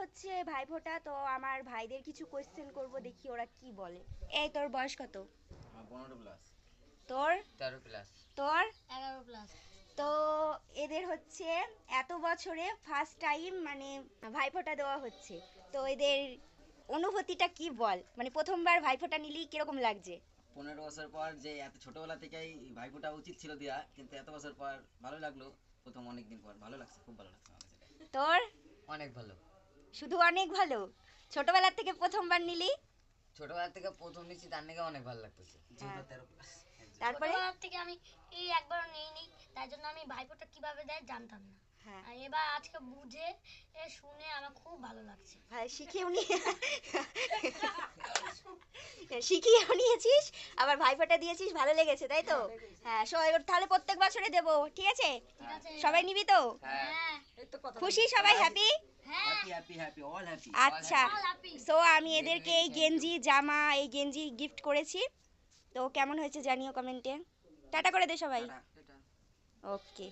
হচ্ছে ভাইফোঁটা, তো আমার ভাইদের কিছু কোয়েশ্চেন করব, দেখি ওরা কি বলে। এই তোর বয়স কত? 15+। তোর? 13+। তোর? 11+। তো এদের হচ্ছে এত বছরে ফার্স্ট টাইম মানে ভাইফোঁটা দেওয়া হচ্ছে, তো এদের অনুভূতিটা কি বল, মানে প্রথমবার ভাইফোঁটা নিলি কিরকম লাগছে? 15 বছর পর যে এত ছোটবেলা থেকেই ভাইফোঁটা উচিত ছিল দেওয়া, কিন্তু এত বছর পর ভালো লাগলো। প্রথম অনেক দিন পর ভালো লাগছে, খুব ভালো লাগছে আমার কাছে। তোর? অনেক ভালো। শুধু অনেক ভালো? ছোটবেলা থেকে প্রথমবার নিলি? ছোটবেলা থেকে প্রথম নিচ্ছি, তার নাকি অনেক ভালো লাগতেছে। হ্যাঁ। 13+। তারপরে? ছোটবেলা থেকে আমি এই একবারও নিইনি, তাই জন্য আমি ভাইফোঁটা কিভাবে দেয় জানতাম না। হ্যাঁ, আর এবার আজকে বুঝে শুনে আমার খুব ভালো লাগছে। ভাই শিখিয়েও শিখিয়েও নিয়েছিস, আবার ভাইফোঁটা দিয়েছিস, ভালো লেগেছে তাই তো? হ্যাঁ, সবাই তাহলে প্রত্যেক বছরে দেবো, ঠিক আছে? ঠিক আছে? সবাই নিবি তো? হ্যাঁ খুশি সবাই? হ্যাপি? হ্যাঁ। Happy happy happy, all happy. আচ্ছা, All happy. সো আমি এদেরকে এই গেঞ্জি জামা এই গেঞ্জি গিফট করেছি, তো কেমন হয়েছে জানিও কমেন্টে। টাটা করে দে সবাই। ওকে।